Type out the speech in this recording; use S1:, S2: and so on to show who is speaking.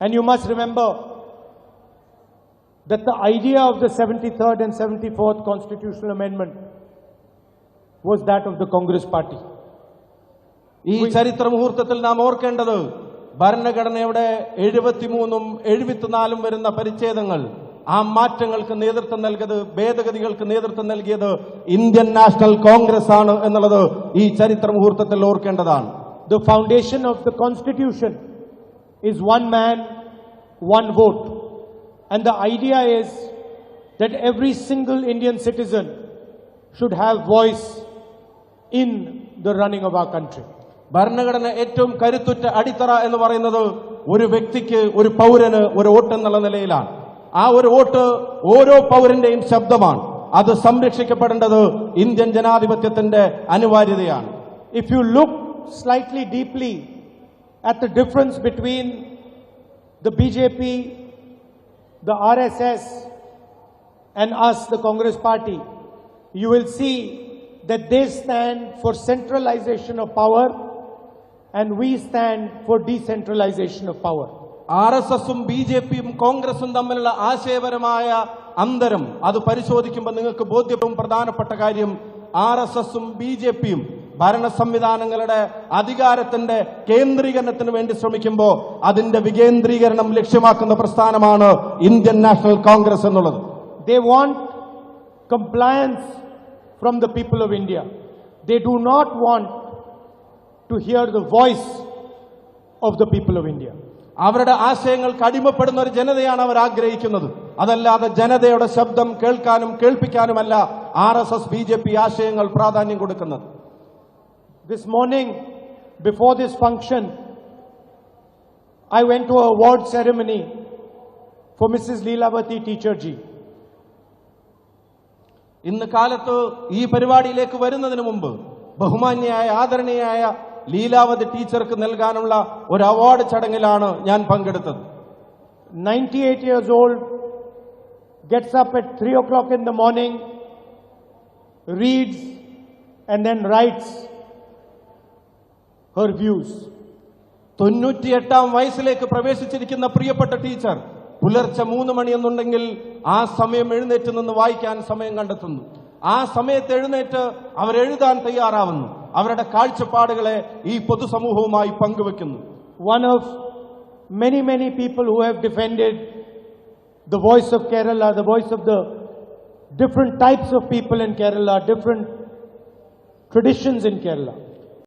S1: And you must remember that the idea of the 73rd and 74th constitutional amendment was that of the Congress party.
S2: ഈ ചരിത്ര മുഹൂർത്തത്തിൽ നാം ഓർക്കേണ്ടത് ഭരണഘടനയുടെ 73ഉം 74ഉം വരുന്ന പരിച്ഛേദങ്ങൾ ആ മാറ്റങ്ങൾക്ക് നേതൃത്വം നൽകിയത് ഭേദഗതികൾക്ക് നേതൃത്വം നൽകിയത് ഇന്ത്യൻ നാഷണൽ കോൺഗ്രസ് ആണ് എന്നുള്ളത് ഈ ചരിത്ര മുഹൂർത്തത്തിൽ ഓർക്കേണ്ടതാണ്.
S1: The foundation of the constitution is one man, one vote. And the idea is that every single Indian citizen should have voice in the running of our country.
S2: ഭരണഘടന ഏറ്റവും കരുത്തുറ്റ അടിത്തറ എന്ന് പറയുന്നത് ഒരു വ്യക്തിക്ക് ഒരു പൗരന് ഒരു വോട്ട് എന്നുള്ള നിലയിലാണ്. ആ ഒരു വോട്ട് ഓരോ പൗരന്റെയും ശബ്ദമാണ്. അത് സംരക്ഷിക്കപ്പെടേണ്ടത് ഇന്ത്യൻ ജനാധിപത്യത്തിന്റെ അനിവാര്യതയാണ്.
S1: If you look slightly deeply at the difference between the BJP, the RSS and us, the Congress party, you will see that they stand for centralization of power and we stand for decentralization of power.
S2: RSSും BJPയും കോൺഗ്രസും തമ്മിലുള്ള ആശയപരമായ അന്തരം അത് പരിശോധിക്കുമ്പോൾ നിങ്ങൾക്ക് ബോധ്യവും പ്രധാനപ്പെട്ട കാര്യം RSSും BJPയും ഭരണ സംവിധാനങ്ങളുടെ അധികാരത്തിന്റെ കേന്ദ്രീകരണത്തിന് വേണ്ടി ശ്രമിക്കുമ്പോൾ അതിന്റെ വികേന്ദ്രീകരണം ലക്ഷ്യമാക്കുന്ന പ്രസ്ഥാനമാണ് ഇന്ത്യൻ നാഷണൽ കോൺഗ്രസ് എന്നുള്ളത്.
S1: They want compliance from the people of India. They do not want to hear the voice of the people of India.
S2: അവരുടെ ആശയങ്ങൾക്ക് അടിമപ്പെടുന്ന ഒരു ജനതയാണ് അവർ ആഗ്രഹിക്കുന്നത്. അതല്ലാതെ ജനതയുടെ ശബ്ദം കേൾക്കാനും കേൾപ്പിക്കാനുമല്ല RSS BJP ആശയങ്ങൾ പ്രാധാന്യം കൊടുക്കുന്നത്.
S1: This morning, before this function, I went to an award ceremony for Mrs. Leelavati Teacher ji.
S2: ഇന്ന് കാലത്ത് ഈ പരിപാടിയിലേക്ക് വരുന്നതിന് മുമ്പ് ബഹുമാന്യയായ ആദരണീയായ ലീലാവതി ടീച്ചർക്ക് നൽകാനുള്ള ഒരു അവാർഡ് ചടങ്ങിലാണ് ഞാൻ പങ്കെടുത്തത്.
S1: 98 years old, gets up at 3 o'clock in the morning, reads and then writes her views.
S2: 98-ാം വയസ്സിലേക്ക് പ്രവേശിച്ചിരിക്കുന്ന പ്രിയപ്പെട്ട ടീച്ചർ പുലർച്ചെ 3 മണി എന്നുണ്ടെങ്കിൽ ആ സമയം എഴുന്നേറ്റ് നിന്ന് വായിക്കാൻ സമയം കണ്ടെത്തുന്നു. ആ സമയത്ത് എഴുന്നേറ്റ് അവരെഴുതാൻ തയ്യാറാവുന്നു. അവരുടെ കാഴ്ചപ്പാടുകളെ ഈ പൊതുസമൂഹവുമായി പങ്കുവെക്കുന്നു.
S1: One of many people who have defended the voice of Kerala, the voice of the different types of people in Kerala, different traditions in Kerala.